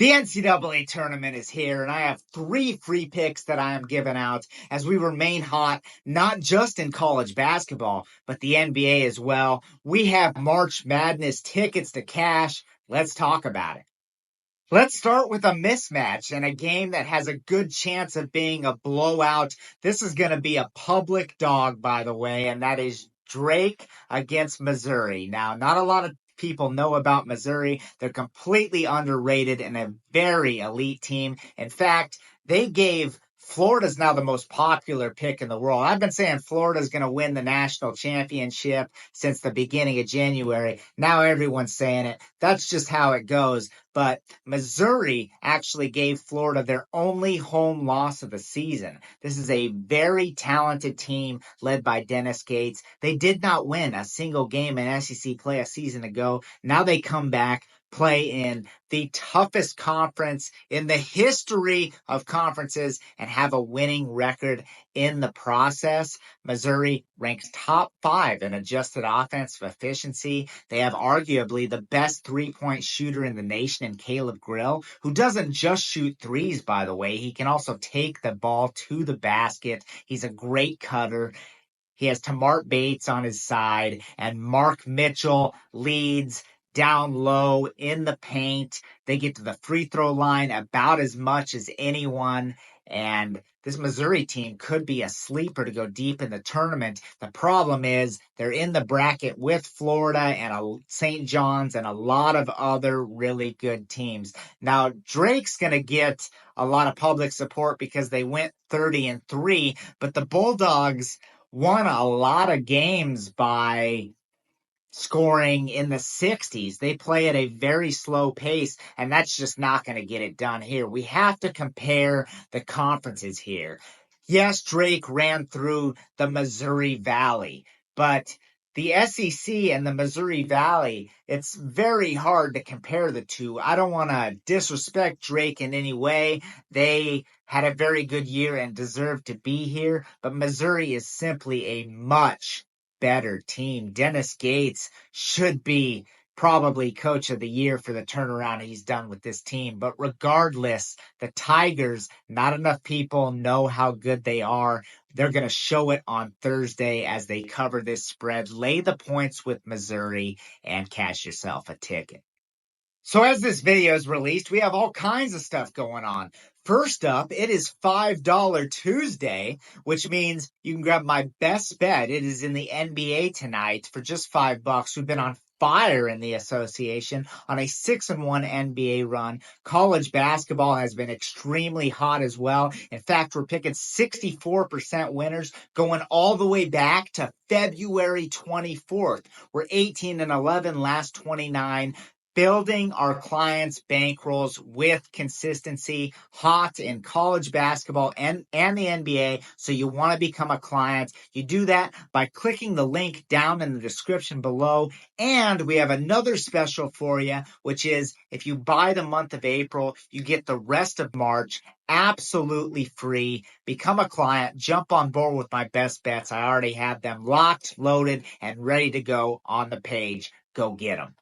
The NCAA tournament is here, and I have 3 free picks that I am giving out as we remain hot, not just in college basketball, but the NBA as well. We have March Madness tickets to cash. Let's talk about it. Let's start with a mismatch and a game that has a good chance of being a blowout. This is going to be a public dog, by the way, and that is Drake against Missouri. Now, not a lot of people know about Missouri. They're completely underrated and a very elite team. In fact, Florida's now the most popular pick in the world. I've been saying Florida's going to win the national championship since the beginning of January. Now everyone's saying it. That's just how it goes. But Missouri actually gave Florida their only home loss of the season. This is a very talented team led by Dennis Gates. They did not win a single game in SEC play a season ago. Now they come back, play in the toughest conference in the history of conferences, and have a winning record in the process. Missouri ranks top 5 in adjusted offensive efficiency. They have arguably the best three-point shooter in the nation in Caleb Grill, who doesn't just shoot threes, by the way. He can also take the ball to the basket. He's a great cutter. He has Tamart Bates on his side, and Mark Mitchell leads down low in the paint. They get to the free throw line about as much as anyone. And this Missouri team could be a sleeper to go deep in the tournament. The problem is they're in the bracket with Florida and St. John's and a lot of other really good teams. Now, Drake's going to get a lot of public support because they went 30-3, but the Bulldogs won a lot of games by scoring in the 60s. They play at a very slow pace, and that's just not going to get it done here. We have to compare the conferences here. Yes, Drake ran through the Missouri Valley, but the SEC and the Missouri Valley, it's very hard to compare the two. I don't want to disrespect Drake in any way. They had a very good year and deserve to be here, but Missouri is simply a much better team. Dennis Gates should be probably coach of the year for the turnaround he's done with this team. But regardless, the Tigers, not enough people know how good they are. They're going to show it on Thursday as they cover this spread. Lay the points with Missouri and cash yourself a ticket. So as this video is released, we have all kinds of stuff going on. First up, it is $5 Tuesday, which means you can grab my best bet. It is in the NBA tonight for just $5. We've been on fire in the association on a 6-1 NBA run. College basketball has been extremely hot as well. In fact, we're picking 64% winners going all the way back to February 24th. We're 18-11 last 29. Building our clients' bankrolls with consistency, hot in college basketball and the NBA. So you want to become a client. You do that by clicking the link down in the description below. And we have another special for you, which is if you buy the month of April, you get the rest of March absolutely free. Become a client. Jump on board with my best bets. I already have them locked, loaded, and ready to go on the page. Go get them.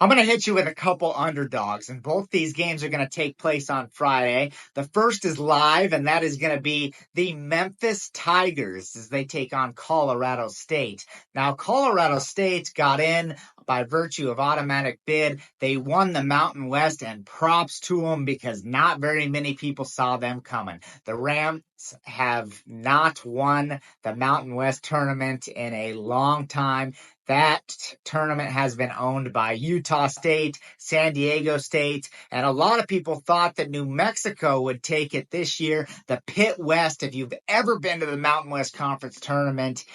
I'm going to hit you with a couple underdogs, and both these games are going to take place on Friday. The first is live, and that is going to be the Memphis Tigers as they take on Colorado State. Now, Colorado State got in by virtue of automatic bid. They won the Mountain West, and props to them because not very many people saw them coming. The Rams have not won the Mountain West tournament in a long time. That tournament has been owned by Utah State, San Diego State, and a lot of people thought that New Mexico would take it this year. The Pit West, if you've ever been to the Mountain West Conference tournament,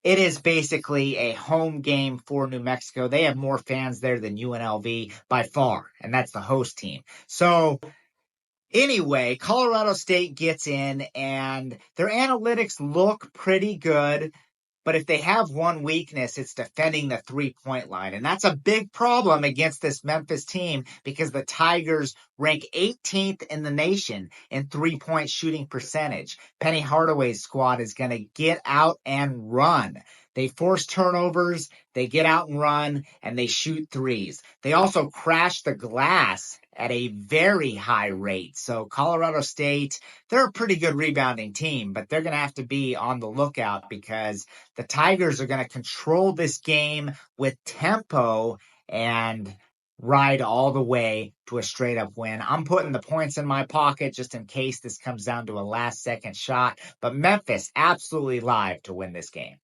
it is basically a home game for New Mexico. They have more fans there than UNLV by far, and that's the host team. So anyway, Colorado State gets in, and their analytics look pretty good. But if they have one weakness, it's defending the three-point line. And that's a big problem against this Memphis team because the Tigers rank 18th in the nation in three-point shooting percentage. Penny Hardaway's squad is going to get out and run. They force turnovers, they get out and run, and they shoot threes. They also crash the glass at a very high rate. So Colorado State, they're a pretty good rebounding team, but they're going to have to be on the lookout because the Tigers are going to control this game with tempo and ride all the way to a straight up win. I'm putting the points in my pocket just in case this comes down to a last second shot, but Memphis absolutely live to win this game.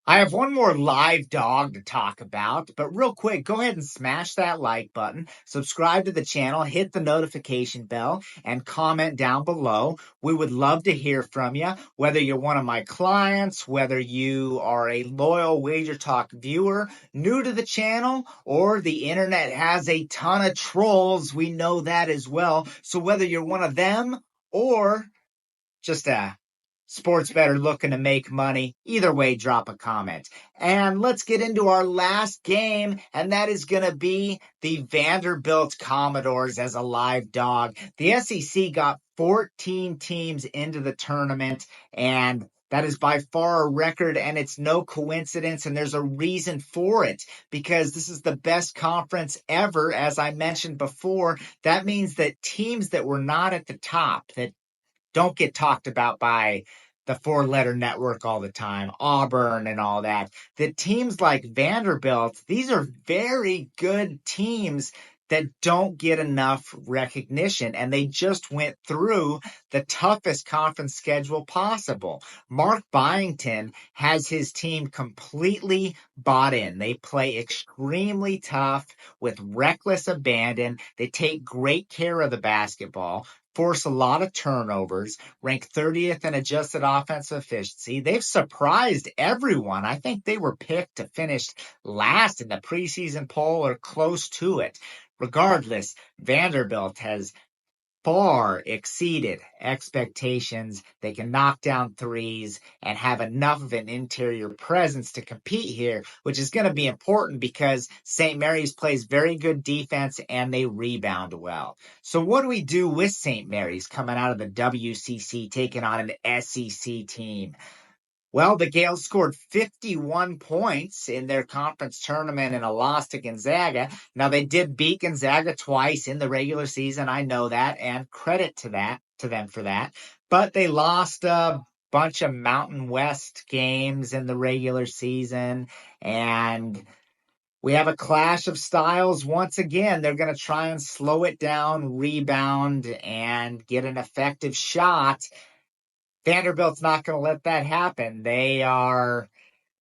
I have one more live dog to talk about, but real quick, go ahead and smash that like button, subscribe to the channel, hit the notification bell, and comment down below. We would love to hear from you, whether you're one of my clients, whether you are a loyal WagerTalk viewer, new to the channel, or the internet has a ton of trolls. We know that as well. So whether you're one of them or just a sports bettor looking to make money, either way, drop a comment. And let's get into our last game, and that is going to be the Vanderbilt Commodores as a live dog. The SEC got 14 teams into the tournament, and that is by far a record, and it's no coincidence, and there's a reason for it, because this is the best conference ever, as I mentioned before. That means that teams that were not at the top, that don't get talked about by the four-letter network all the time, Auburn and all that. The teams like Vanderbilt, these are very good teams that don't get enough recognition, and they just went through the toughest conference schedule possible. Mark Byington has his team completely bought in. They play extremely tough with reckless abandon. They take great care of the basketball, force a lot of turnovers, rank 30th in adjusted offensive efficiency. They've surprised everyone. I think they were picked to finish last in the preseason poll or close to it. Regardless, Vanderbilt has far exceeded expectations. They can knock down threes and have enough of an interior presence to compete here, which is going to be important because St. Mary's plays very good defense and they rebound well. So what do we do with St. Mary's coming out of the WCC, taking on an SEC team? Well, the Gales scored 51 points in their conference tournament in a loss to Gonzaga. Now, they did beat Gonzaga twice in the regular season. I know that, and credit to them for that. But they lost a bunch of Mountain West games in the regular season, and we have a clash of styles once again. They're going to try and slow it down, rebound, and get an effective shot. Vanderbilt's not going to let that happen. They are,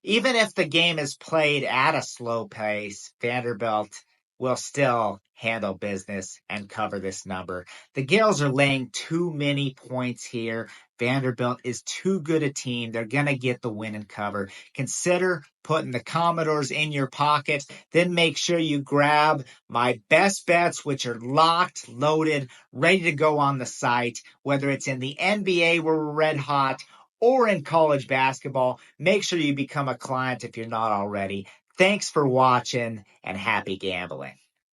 even if the game is played at a slow pace, Vanderbilt will still handle business and cover this number. The Gales are laying too many points here. Vanderbilt is too good a team. They're going to get the win and cover. Consider putting the Commodores in your pocket. Then make sure you grab my best bets, which are locked, loaded, ready to go on the site, whether it's in the NBA where we're red hot or in college basketball. Make sure you become a client if you're not already. Thanks for watching and happy gambling.